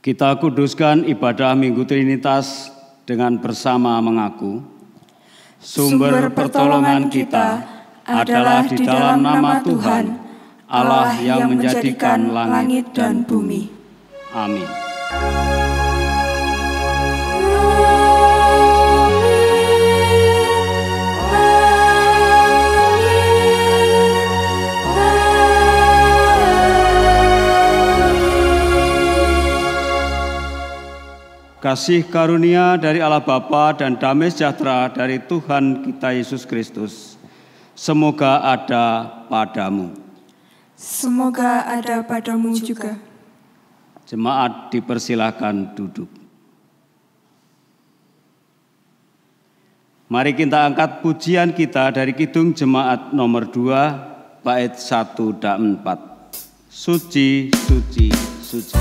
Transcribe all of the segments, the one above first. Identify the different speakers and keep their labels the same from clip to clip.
Speaker 1: Kita kuduskan ibadah Minggu Trinitas dengan bersama mengaku, sumber pertolongan kita adalah di dalam nama Tuhan, Allah yang menjadikan langit dan bumi. Amin. Kasih karunia dari Allah Bapa dan damai sejahtera dari Tuhan kita Yesus Kristus semoga ada padamu.
Speaker 2: Semoga ada padamu juga.
Speaker 1: Jemaat dipersilakan duduk. Mari kita angkat pujian kita dari Kidung Jemaat nomor 2 bait 1 dan 4. Suci, suci, suci.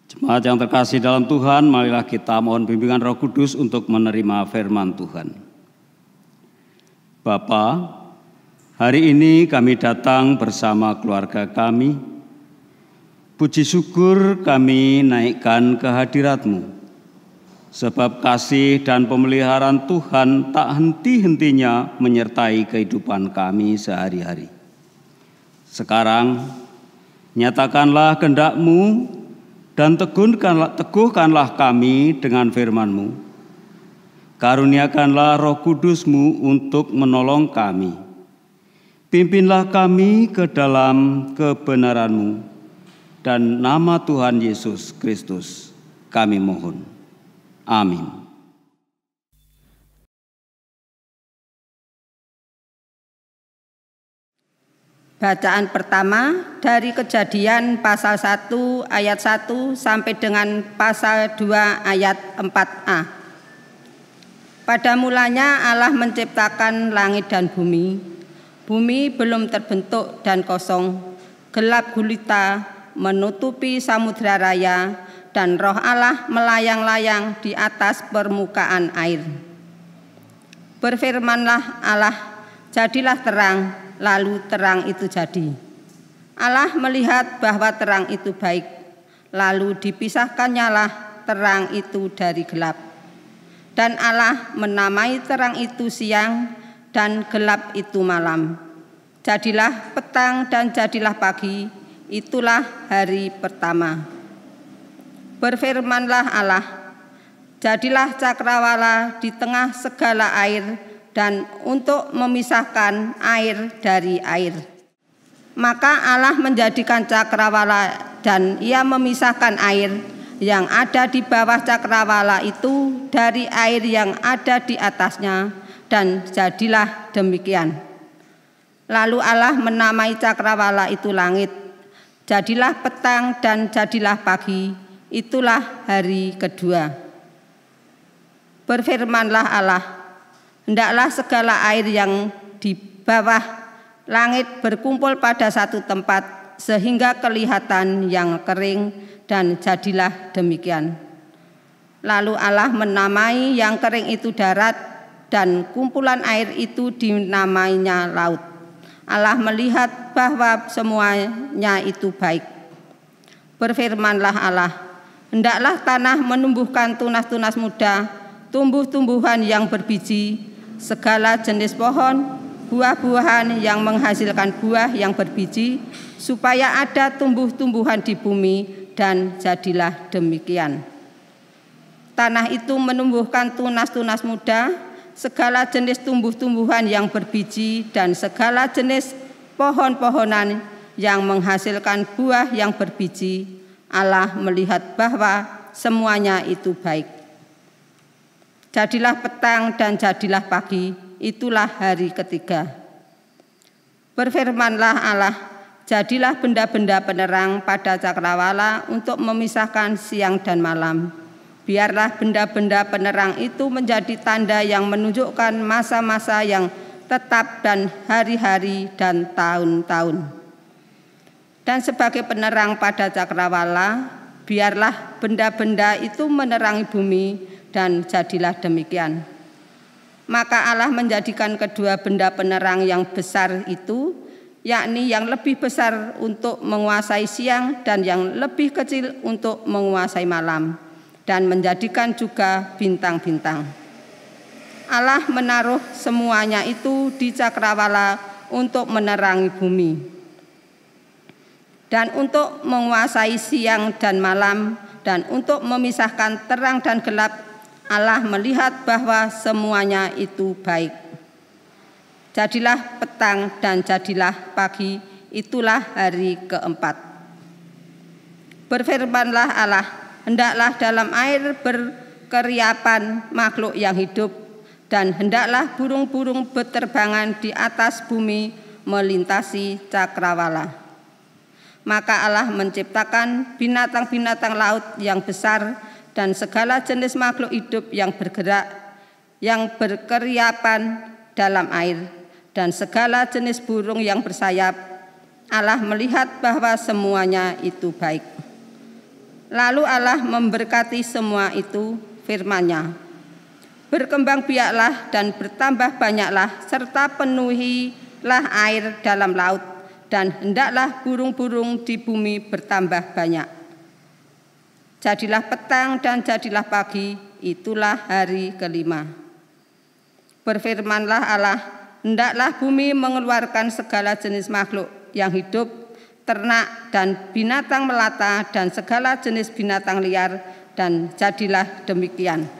Speaker 1: Jemaat yang terkasih dalam Tuhan, marilah kita mohon bimbingan Roh Kudus untuk menerima firman Tuhan. Bapa, hari ini kami datang bersama keluarga kami. Puji syukur kami naikkan ke hadirat-Mu, sebab kasih dan pemeliharaan Tuhan tak henti-hentinya menyertai kehidupan kami sehari-hari. Sekarang, nyatakanlah kehendak-Mu dan teguhkanlah kami dengan firman-Mu. Karuniakanlah Roh Kudus-Mu untuk menolong kami. Pimpinlah kami ke dalam kebenaran-Mu. Dan nama Tuhan Yesus Kristus kami mohon. Amin.
Speaker 3: Bacaan pertama dari Kejadian pasal 1 ayat 1 sampai dengan pasal 2 ayat 4a. Pada mulanya Allah menciptakan langit dan bumi. Bumi belum terbentuk dan kosong, gelap gulita menutupi samudra raya, dan Roh Allah melayang-layang di atas permukaan air. Berfirmanlah Allah, jadilah terang. Lalu terang itu jadi. Allah melihat bahwa terang itu baik, lalu dipisahkannyalah terang itu dari gelap. Dan Allah menamai terang itu siang dan gelap itu malam. Jadilah petang dan jadilah pagi, itulah hari pertama. Berfirmanlah Allah, jadilah cakrawala di tengah segala air, dan untuk memisahkan air dari air. Maka Allah menjadikan cakrawala dan Ia memisahkan air yang ada di bawah cakrawala itu dari air yang ada di atasnya, dan jadilah demikian. Lalu Allah menamai cakrawala itu langit. Jadilah petang dan jadilah pagi, itulah hari kedua. Berfirmanlah Allah, hendaklah segala air yang di bawah langit berkumpul pada satu tempat sehingga kelihatan yang kering, dan jadilah demikian. Lalu Allah menamai yang kering itu darat, dan kumpulan air itu dinamainya laut. Allah melihat bahwa semuanya itu baik. Berfirmanlah Allah, hendaklah tanah menumbuhkan tunas-tunas muda, tumbuh-tumbuhan yang berbiji, segala jenis pohon, buah-buahan yang menghasilkan buah yang berbiji, supaya ada tumbuh-tumbuhan di bumi, dan jadilah demikian. Tanah itu menumbuhkan tunas-tunas muda, segala jenis tumbuh-tumbuhan yang berbiji, dan segala jenis pohon-pohonan yang menghasilkan buah yang berbiji. Allah melihat bahwa semuanya itu baik. Jadilah petang dan jadilah pagi, itulah hari ketiga. Berfirmanlah Allah, jadilah benda-benda penerang pada cakrawala untuk memisahkan siang dan malam. Biarlah benda-benda penerang itu menjadi tanda yang menunjukkan masa-masa yang tetap dan hari-hari dan tahun-tahun. Dan sebagai penerang pada cakrawala, biarlah benda-benda itu menerangi bumi, dan jadilah demikian. Maka Allah menjadikan kedua benda penerang yang besar itu, yakni yang lebih besar untuk menguasai siang dan yang lebih kecil untuk menguasai malam, dan menjadikan juga bintang-bintang. Allah menaruh semuanya itu di cakrawala untuk menerangi bumi, dan untuk menguasai siang dan malam, dan untuk memisahkan terang dan gelap. Allah melihat bahwa semuanya itu baik. Jadilah petang dan jadilah pagi, itulah hari keempat. Berfirmanlah Allah, hendaklah dalam air berkeriapan makhluk yang hidup, dan hendaklah burung-burung berterbangan di atas bumi melintasi cakrawala. Maka Allah menciptakan binatang-binatang laut yang besar dan segala jenis makhluk hidup yang bergerak, yang berkeriapan dalam air, dan segala jenis burung yang bersayap. Allah melihat bahwa semuanya itu baik. Lalu Allah memberkati semua itu, firman-Nya, berkembang biaklah dan bertambah banyaklah, serta penuhilah air dalam laut, dan hendaklah burung-burung di bumi bertambah banyak. Jadilah petang dan jadilah pagi, itulah hari kelima. Berfirmanlah Allah, hendaklah bumi mengeluarkan segala jenis makhluk yang hidup, ternak dan binatang melata, dan segala jenis binatang liar, dan jadilah demikian.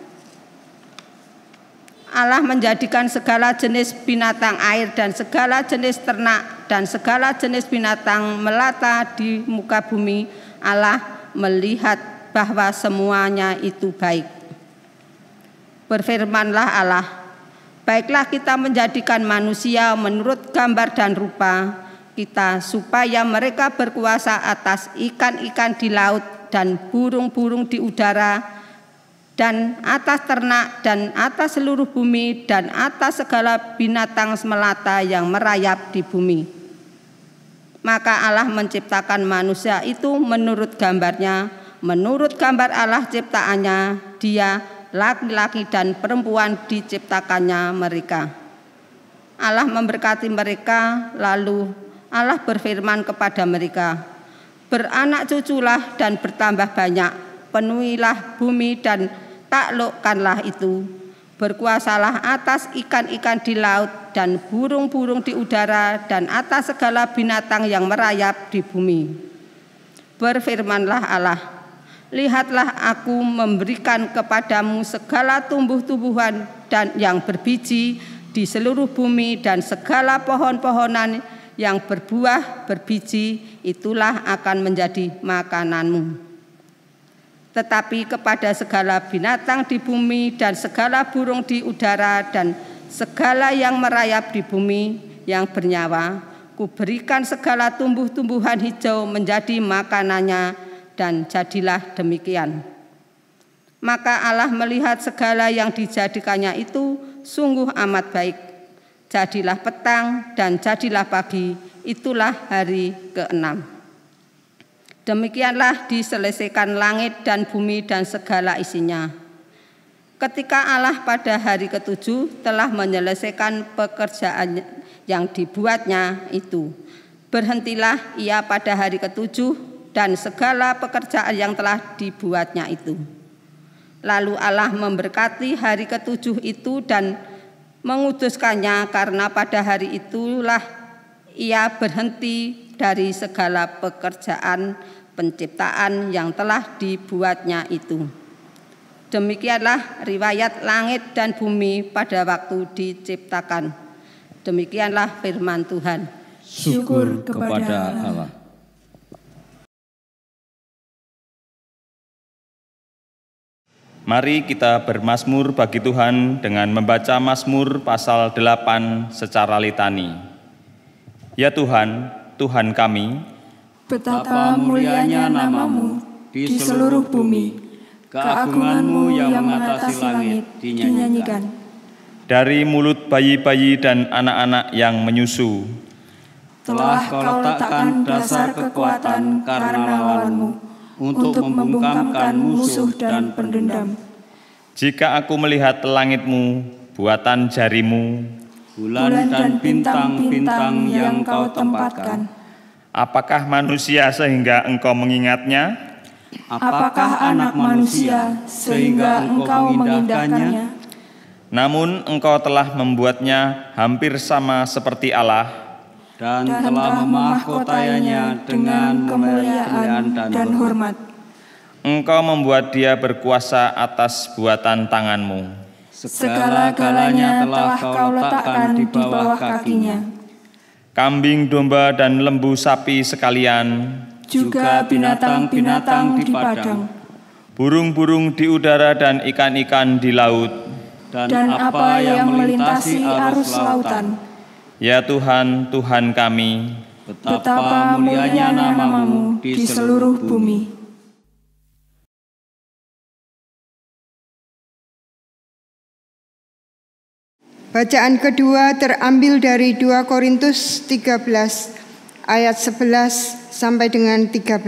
Speaker 3: Allah menjadikan segala jenis binatang air dan segala jenis ternak dan segala jenis binatang melata di muka bumi. Allah melihat bahwa semuanya itu baik. Berfirmanlah Allah, baiklah kita menjadikan manusia menurut gambar dan rupa kita, supaya mereka berkuasa atas ikan-ikan di laut dan burung-burung di udara, dan atas ternak, dan atas seluruh bumi, dan atas segala binatang melata yang merayap di bumi. Maka Allah menciptakan manusia itu menurut gambarnya, menurut gambar Allah ciptaannya, dia laki-laki dan perempuan diciptakannya mereka. Allah memberkati mereka, lalu Allah berfirman kepada mereka, beranak cuculah dan bertambah banyak, penuhilah bumi dan taklukkanlah itu, berkuasalah atas ikan-ikan di laut dan burung-burung di udara, dan atas segala binatang yang merayap di bumi. Berfirmanlah Allah, lihatlah aku memberikan kepadamu segala tumbuh-tumbuhan dan yang berbiji di seluruh bumi, dan segala pohon-pohonan yang berbuah berbiji, itulah akan menjadi makananmu. Tetapi kepada segala binatang di bumi dan segala burung di udara dan segala yang merayap di bumi yang bernyawa, kuberikan segala tumbuh-tumbuhan hijau menjadi makanannya, dan jadilah demikian. Maka Allah melihat segala yang dijadikannya itu sungguh amat baik. Jadilah petang dan jadilah pagi, itulah hari ke-6. Demikianlah diselesaikan langit dan bumi dan segala isinya. Ketika Allah pada hari ke-7 telah menyelesaikan pekerjaan yang dibuatnya itu, berhentilah ia pada hari ke-7 dan segala pekerjaan yang telah dibuatnya itu. Lalu Allah memberkati hari ke-7 itu dan menguduskannya, karena pada hari itulah ia berhenti dari segala pekerjaan penciptaan yang telah dibuatnya itu. Demikianlah riwayat langit dan bumi pada waktu diciptakan. Demikianlah firman Tuhan.
Speaker 1: Syukur kepada Allah.
Speaker 4: Mari kita bermazmur bagi Tuhan dengan membaca Mazmur pasal 8 secara litani. Ya Tuhan, Tuhan kami,
Speaker 2: Betapa mulianya nama-Mu di seluruh bumi, keagungan-Mu yang mengatasi langit dinyanyikan.
Speaker 4: dari mulut bayi-bayi dan anak-anak yang menyusu,
Speaker 2: Telah Kau letakkan dasar kekuatan karena lawan-Mu, untuk membungkamkan musuh dan pendendam.
Speaker 4: jika aku melihat langit-Mu, buatan jari-Mu,
Speaker 2: Bulan dan bintang-bintang yang Kau tempatkan,
Speaker 4: apakah manusia sehingga Engkau mengingatnya?
Speaker 2: apakah anak manusia sehingga Engkau mengindahkannya?
Speaker 4: Namun Engkau telah membuatnya hampir sama seperti Allah,
Speaker 1: dan telah memahkotainya dengan kemuliaan dan hormat.
Speaker 4: Engkau membuat dia berkuasa atas buatan tangan-Mu.
Speaker 2: Segala-galanya telah Kau letakkan di bawah kakinya,
Speaker 4: Kambing, domba, dan lembu sapi sekalian,
Speaker 2: juga binatang-binatang di padang,
Speaker 4: burung-burung di udara dan ikan-ikan di laut.
Speaker 2: dan apa yang melintasi arus lautan.
Speaker 4: Ya Tuhan, Tuhan kami,
Speaker 2: Betapa mulianya nama-Mu di seluruh bumi.
Speaker 5: Bacaan kedua terambil dari 2 Korintus 13 ayat 11 sampai dengan 13.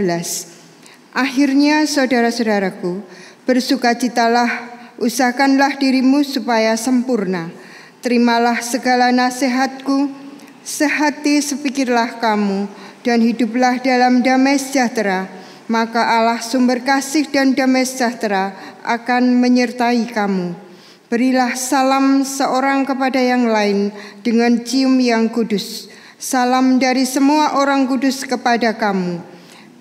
Speaker 5: Akhirnya saudara-saudaraku, bersukacitalah, usahakanlah dirimu supaya sempurna. Terimalah segala nasihatku, sehati sepikirlah kamu, dan hiduplah dalam damai sejahtera. Maka Allah sumber kasih dan damai sejahtera akan menyertai kamu. Berilah salam seorang kepada yang lain dengan cium yang kudus. Salam dari semua orang kudus kepada kamu.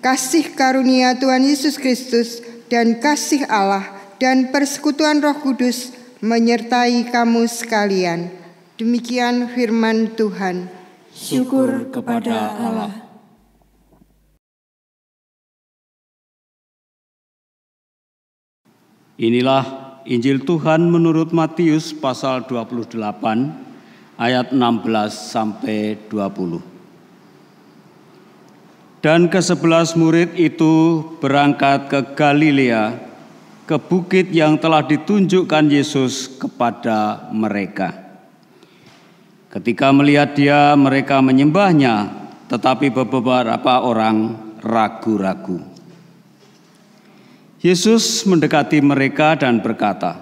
Speaker 5: Kasih karunia Tuhan Yesus Kristus dan kasih Allah dan persekutuan Roh Kudus menyertai kamu sekalian. Demikian firman Tuhan.
Speaker 2: Syukur kepada Allah.
Speaker 1: Inilah Injil Tuhan menurut Matius pasal 28 ayat 16 sampai 20. Dan ke-11 murid itu berangkat ke Galilea, ke bukit yang telah ditunjukkan Yesus kepada mereka. Ketika melihat Dia, mereka menyembahnya, tetapi beberapa orang ragu-ragu. Yesus mendekati mereka dan berkata,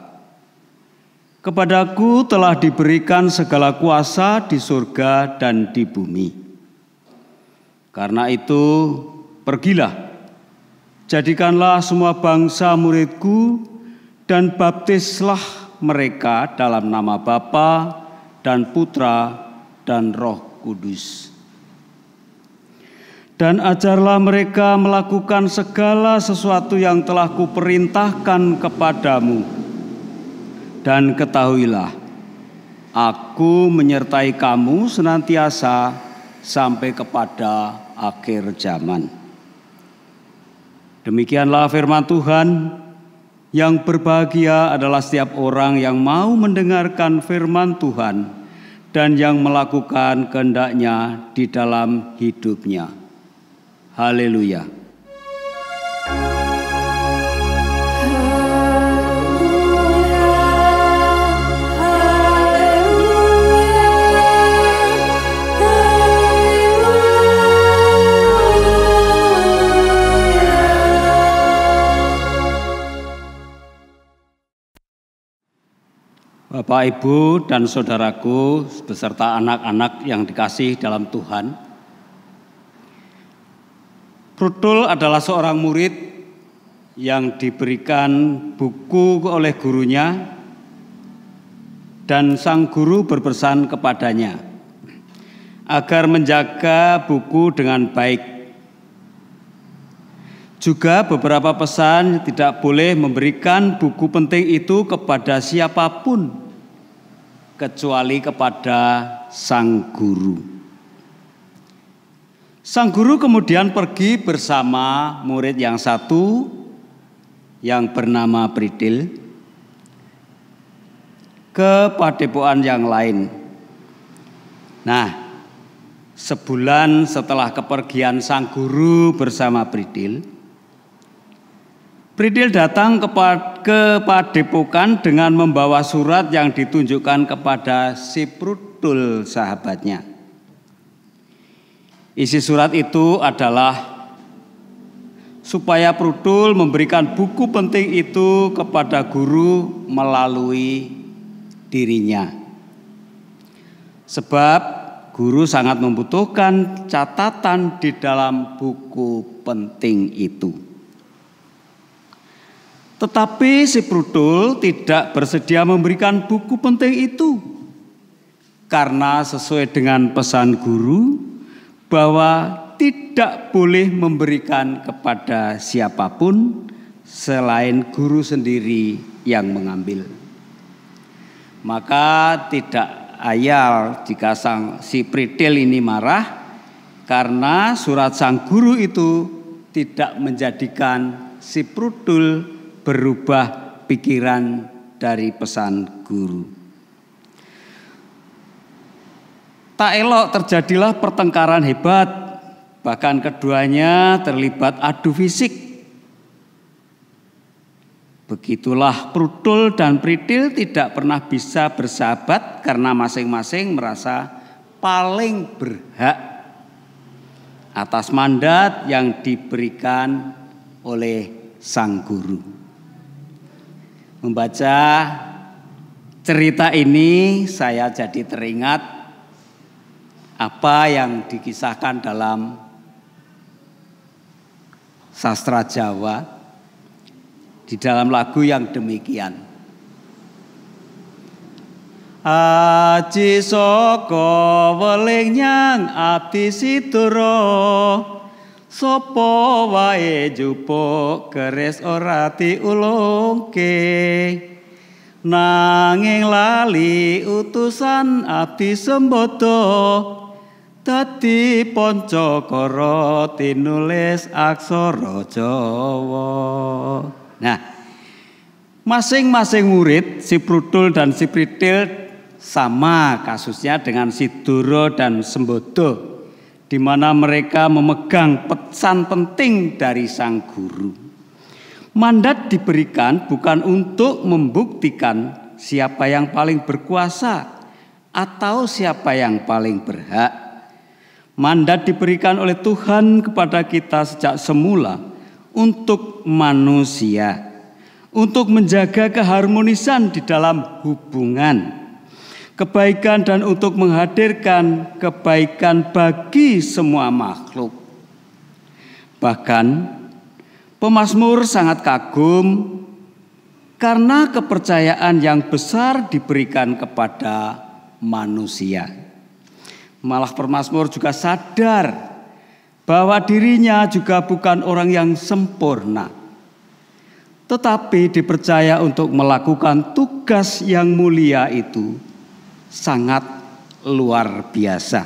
Speaker 1: "Kepadaku telah diberikan segala kuasa di surga dan di bumi. Karena itu, pergilah. Jadikanlah semua bangsa muridku dan baptislah mereka dalam nama Bapa dan Putra dan Roh Kudus. Dan ajarlah mereka melakukan segala sesuatu yang telah kuperintahkan kepadamu. Dan ketahuilah, Aku menyertai kamu senantiasa sampai kepada akhir zaman." Demikianlah firman Tuhan. Yang berbahagia adalah setiap orang yang mau mendengarkan firman Tuhan dan yang melakukan kehendak-Nya di dalam hidupnya. Haleluya.
Speaker 2: Haleluya.
Speaker 1: Bapak, Ibu, dan saudaraku beserta anak-anak yang dikasihi dalam Tuhan. Prudul adalah seorang murid yang diberikan buku oleh gurunya dan sang guru berpesan kepadanya agar menjaga buku dengan baik. Juga beberapa pesan tidak boleh memberikan buku penting itu kepada siapapun kecuali kepada sang guru. Sang guru kemudian pergi bersama murid yang satu yang bernama Pridil ke padepokan yang lain. Nah, sebulan setelah kepergian sang guru bersama Pridil datang ke padepokan dengan membawa surat yang ditunjukkan kepada si Prudul sahabatnya. Isi surat itu adalah supaya Prudul memberikan buku penting itu kepada guru melalui dirinya. Sebab guru sangat membutuhkan catatan di dalam buku penting itu. Tetapi si Prudul tidak bersedia memberikan buku penting itu karena sesuai dengan pesan guru bahwa tidak boleh memberikan kepada siapapun selain guru sendiri yang mengambil. Maka tidak ayal jika si Pridil ini marah karena surat sang guru itu tidak menjadikan si Prudul berubah pikiran dari pesan guru. Tak elok terjadilah pertengkaran hebat, bahkan keduanya terlibat adu fisik. Begitulah Prudul dan Pridil tidak pernah bisa bersahabat karena masing-masing merasa paling berhak atas mandat yang diberikan oleh sang guru. Membaca cerita ini saya jadi teringat apa yang dikisahkan dalam sastra Jawa di dalam lagu yang demikian. Aji saka weling nyang abdi sidoro, sapa wae jupuk keris ora diulungke, nanging lali utusan abdi Sembada, dadi Pancakara tinulis aksara Jawa. Nah, masing-masing murid si Prudul dan si Pridil sama kasusnya dengan si Doro dan Sembada, di mana mereka memegang pesan penting dari sang guru. Mandat diberikan bukan untuk membuktikan siapa yang paling berkuasa atau siapa yang paling berhak. Mandat diberikan oleh Tuhan kepada kita sejak semula untuk manusia, untuk menjaga keharmonisan di dalam hubungan, kebaikan dan untuk menghadirkan kebaikan bagi semua makhluk. Bahkan pemazmur sangat kagum karena kepercayaan yang besar diberikan kepada manusia. Malah pemazmur juga sadar bahwa dirinya juga bukan orang yang sempurna, tetapi dipercaya untuk melakukan tugas yang mulia itu sangat luar biasa.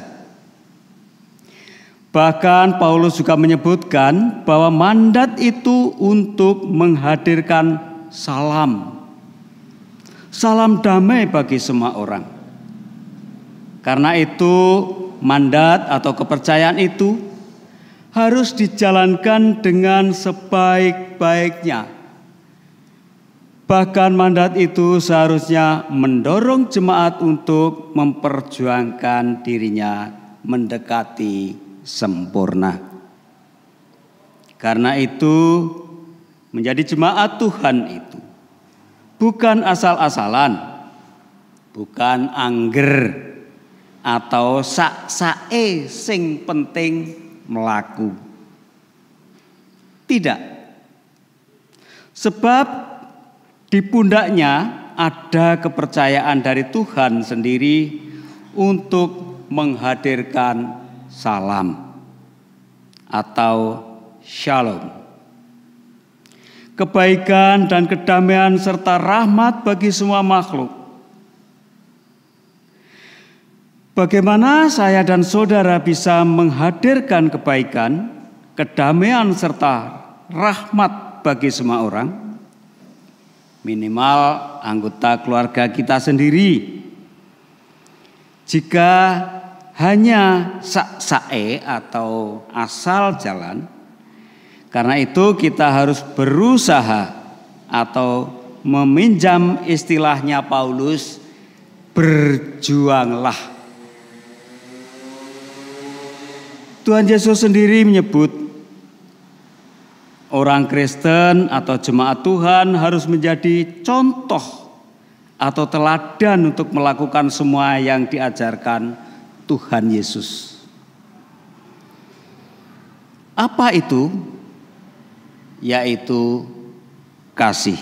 Speaker 1: Bahkan Paulus juga menyebutkan bahwa mandat itu untuk menghadirkan salam damai bagi semua orang. Karena itu mandat atau kepercayaan itu harus dijalankan dengan sebaik-baiknya. Bahkan mandat itu seharusnya mendorong jemaat untuk memperjuangkan dirinya mendekati sempurna. Karena itu menjadi jemaat Tuhan itu bukan asal-asalan, bukan angger atau sak-sae sing penting melaku. Tidak. Sebab di pundaknya ada kepercayaan dari Tuhan sendiri untuk menghadirkan salam atau shalom. Kebaikan dan kedamaian serta rahmat bagi semua makhluk. Bagaimana saya dan saudara bisa menghadirkan kebaikan, kedamaian serta rahmat bagi semua orang? Minimal anggota keluarga kita sendiri. Jika hanya sak-sae atau asal jalan, karena itu kita harus berusaha atau meminjam istilahnya Paulus, berjuanglah. Tuhan Yesus sendiri menyebut orang Kristen atau jemaat Tuhan harus menjadi contoh atau teladan untuk melakukan semua yang diajarkan Tuhan Yesus. Apa itu? Yaitu kasih.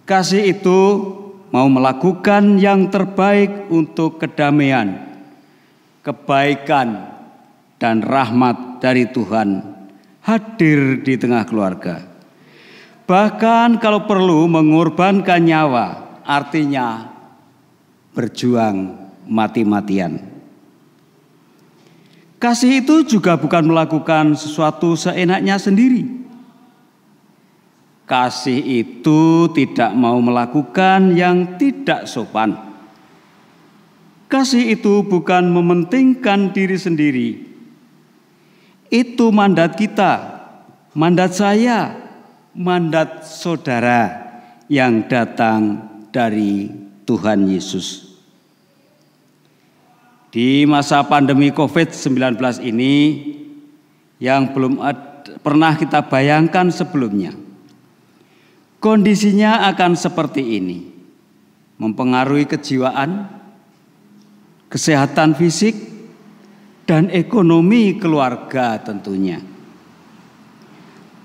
Speaker 1: Kasih itu mau melakukan yang terbaik untuk kedamaian, kebaikan, dan rahmat dari Tuhan hadir di tengah keluarga. Bahkan kalau perlu mengorbankan nyawa, artinya berjuang mati-matian. Kasih itu juga bukan melakukan sesuatu seenaknya sendiri. Kasih itu tidak mau melakukan yang tidak sopan. Kasih itu bukan mementingkan diri sendiri. Itu mandat kita, mandat saya, mandat saudara yang datang dari Tuhan Yesus. Di masa pandemi COVID-19 ini yang belum pernah kita bayangkan sebelumnya, kondisinya akan seperti ini, mempengaruhi kejiwaan, kesehatan fisik, dan ekonomi keluarga tentunya.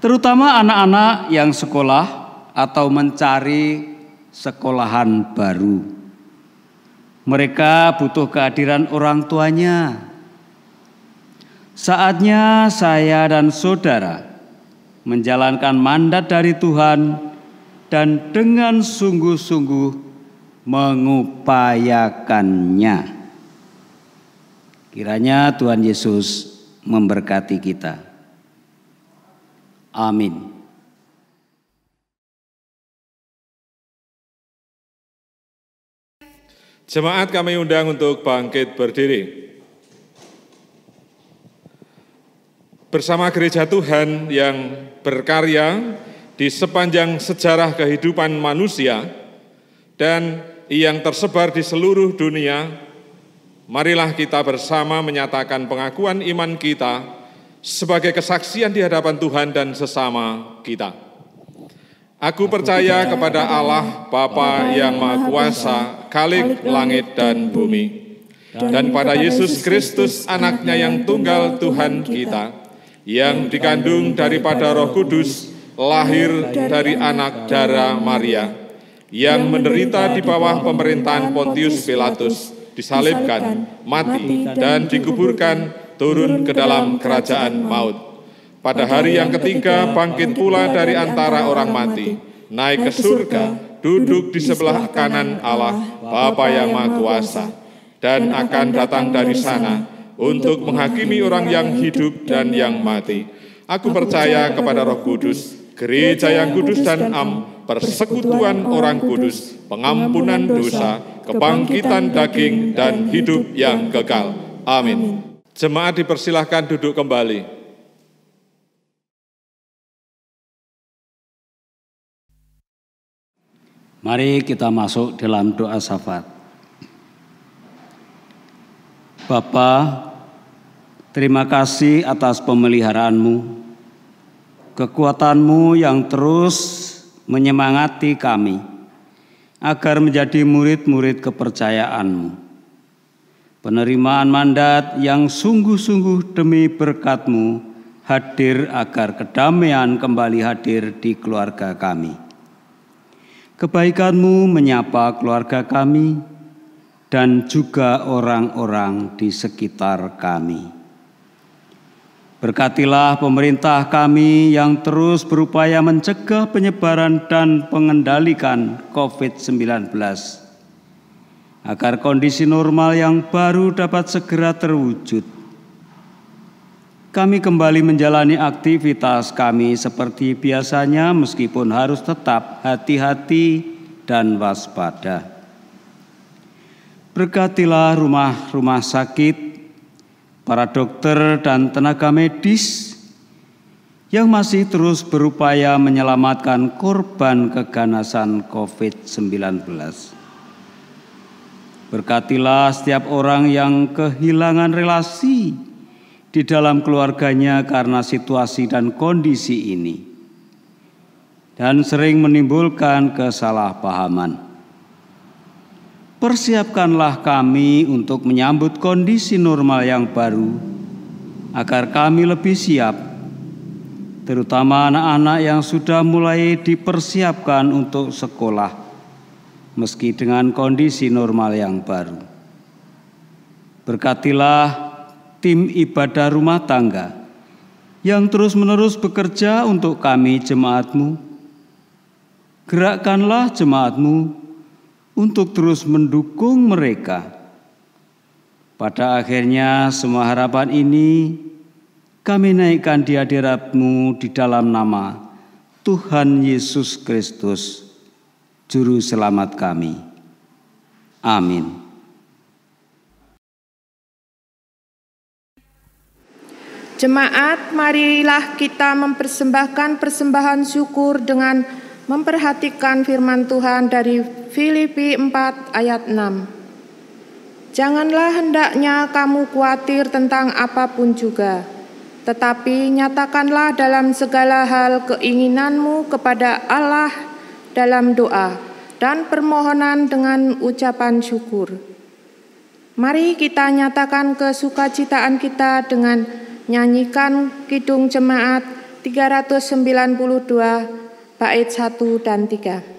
Speaker 1: Terutama anak-anak yang sekolah atau mencari sekolahan baru. Mereka butuh kehadiran orang tuanya. Saatnya saya dan saudara menjalankan mandat dari Tuhan dan dengan sungguh-sungguh mengupayakannya. Kiranya Tuhan Yesus memberkati kita. Amin.
Speaker 6: Jemaat kami undang untuk bangkit berdiri. Bersama gereja Tuhan yang berkarya di sepanjang sejarah kehidupan manusia dan yang tersebar di seluruh dunia, marilah kita bersama menyatakan pengakuan iman kita sebagai kesaksian di hadapan Tuhan dan sesama kita. Aku percaya kepada Allah Bapa yang Maha Kuasa, Khalik langit dan bumi, dan pada Yesus Kristus anaknya yang tunggal Tuhan kita, yang dikandung daripada Roh Kudus, lahir dari anak darah Maria, yang menderita di bawah pemerintahan Pontius Pilatus, disalibkan, mati, dan dikuburkan, turun ke dalam kerajaan maut. Pada hari yang ketiga bangkit pula dari antara orang mati, naik ke surga, duduk di sebelah kanan Allah, Bapa yang Maha Kuasa, dan akan datang dari sana untuk menghakimi orang yang hidup dan yang mati. Aku percaya kepada Roh Kudus, gereja yang kudus dan am, persekutuan orang kudus, pengampunan dosa, kebangkitan daging, dan hidup yang kekal. Amin. Jemaat dipersilahkan duduk kembali.
Speaker 1: Mari kita masuk dalam doa syafaat. Bapa, terima kasih atas pemeliharaanmu, kekuatanmu yang terus menyemangati kami, agar menjadi murid-murid kepercayaan-Mu. Penerimaan mandat yang sungguh-sungguh demi berkat-Mu hadir agar kedamaian kembali hadir di keluarga kami. Kebaikan-Mu menyapa keluarga kami dan juga orang-orang di sekitar kami. Berkatilah pemerintah kami yang terus berupaya mencegah penyebaran dan mengendalikan COVID-19, agar kondisi normal yang baru dapat segera terwujud. Kami kembali menjalani aktivitas kami seperti biasanya meskipun harus tetap hati-hati dan waspada. Berkatilah rumah-rumah sakit, para dokter dan tenaga medis yang masih terus berupaya menyelamatkan korban keganasan COVID-19. Berkatilah setiap orang yang kehilangan relasi di dalam keluarganya karena situasi dan kondisi ini, dan sering menimbulkan kesalahpahaman. Persiapkanlah kami untuk menyambut kondisi normal yang baru, agar kami lebih siap, terutama anak-anak yang sudah mulai dipersiapkan untuk sekolah, meski dengan kondisi normal yang baru. Berkatilah tim ibadah rumah tangga yang terus-menerus bekerja untuk kami jemaat-Mu. Gerakkanlah jemaat-Mu untuk terus mendukung mereka. Pada akhirnya semua harapan ini kami naikkan di hadirat-Mu di dalam nama Tuhan Yesus Kristus, Juru Selamat kami. Amin.
Speaker 2: Jemaat, marilah kita mempersembahkan persembahan syukur dengan memperhatikan firman Tuhan dari Filipi 4 ayat 6. Janganlah hendaknya kamu khawatir tentang apapun juga, tetapi nyatakanlah dalam segala hal keinginanmu kepada Allah dalam doa dan permohonan dengan ucapan syukur. Mari kita nyatakan kesukacitaan kita dengan nyanyikan Kidung Jemaat 392 bait 1 dan 3.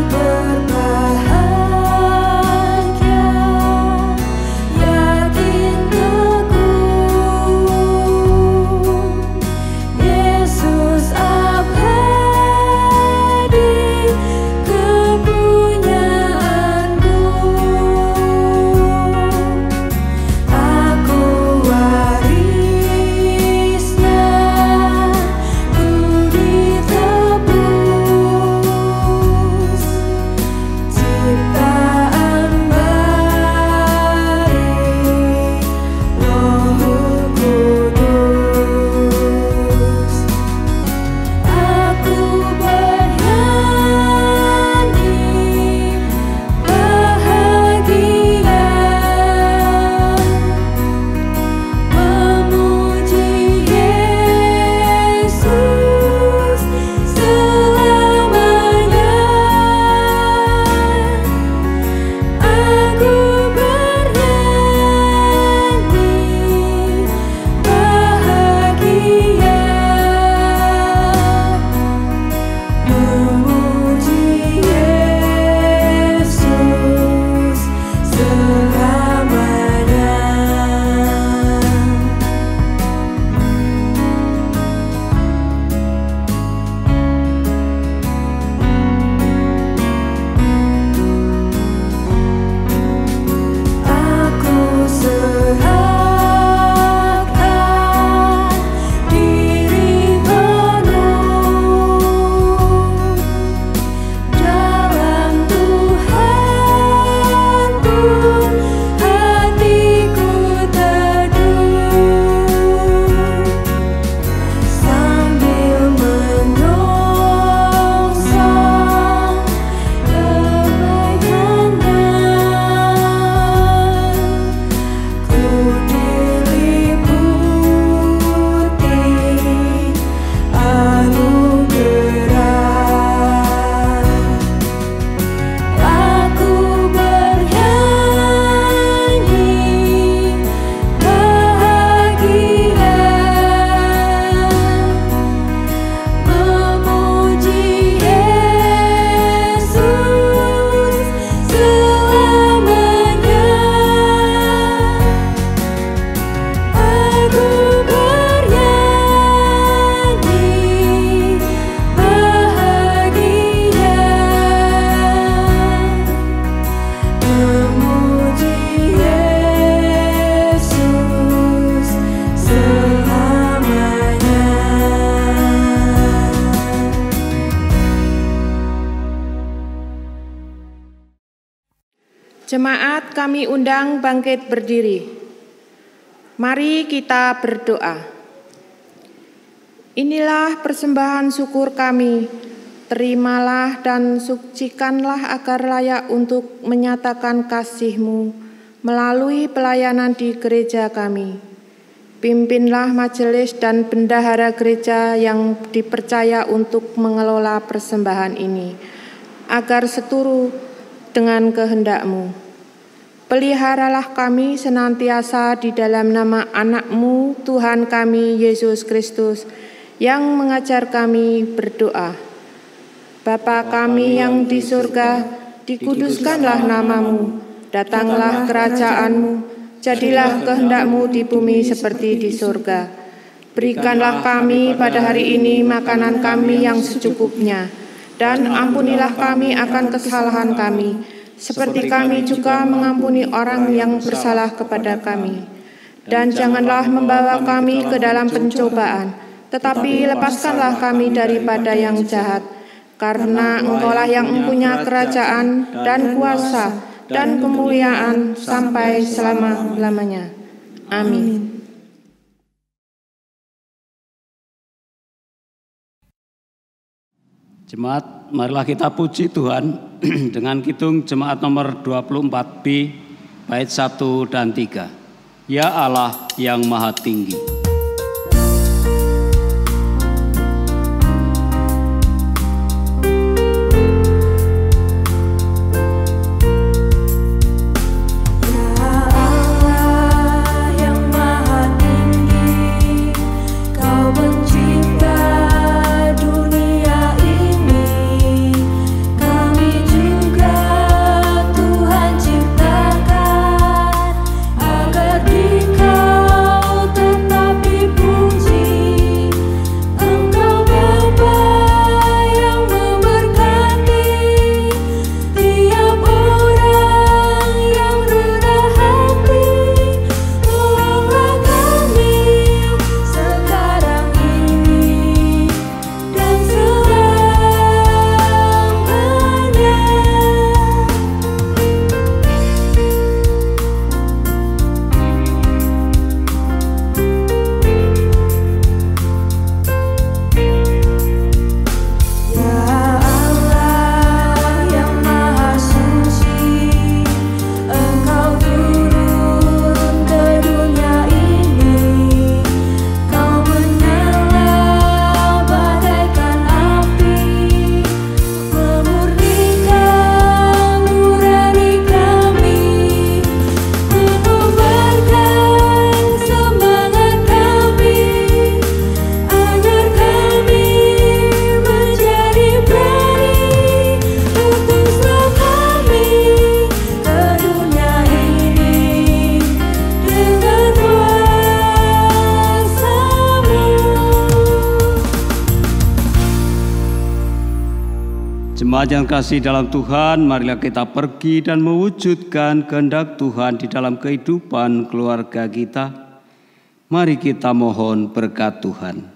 Speaker 7: Berbahagia
Speaker 2: Jemaat kami undang bangkit berdiri. Mari kita berdoa. Inilah persembahan syukur kami. Terimalah dan sucikanlah agar layak untuk menyatakan kasih-Mu melalui pelayanan di gereja kami. Pimpinlah majelis dan bendahara gereja yang dipercaya untuk mengelola persembahan ini, agar seturut dengan kehendak-Mu. Peliharalah kami senantiasa di dalam nama anak-Mu, Tuhan kami, Yesus Kristus, yang mengajar kami berdoa. Bapa kami yang di surga, dikuduskanlah nama-Mu, datanglah kerajaan-Mu, jadilah kehendak-Mu di bumi seperti di surga. Berikanlah kami pada hari ini makanan kami yang secukupnya, dan ampunilah kami akan kesalahan kami, seperti kami juga mengampuni orang yang bersalah kepada kami. Dan janganlah membawa kami ke dalam pencobaan, tetapi lepaskanlah kami daripada yang jahat. Karena Engkaulah yang mempunyai kerajaan dan kuasa dan kemuliaan sampai selama-lamanya. Amin.
Speaker 1: Jemaat, marilah kita puji Tuhan dengan kidung jemaat nomor 24B, bait 1 dan 3. Ya Allah yang Maha Tinggi. Jemaat yang kasih dalam Tuhan, marilah kita pergi dan mewujudkan kehendak Tuhan di dalam kehidupan keluarga kita. Mari kita mohon berkat Tuhan.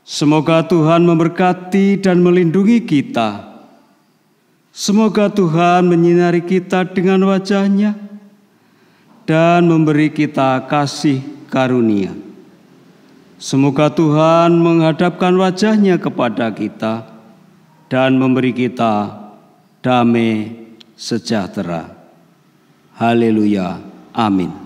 Speaker 1: Semoga Tuhan memberkati dan melindungi kita. Semoga Tuhan menyinari kita dengan wajah-Nya dan memberi kita kasih karunia. Semoga Tuhan menghadapkan wajah-Nya kepada kita dan memberi kita damai sejahtera. Haleluya. Amin.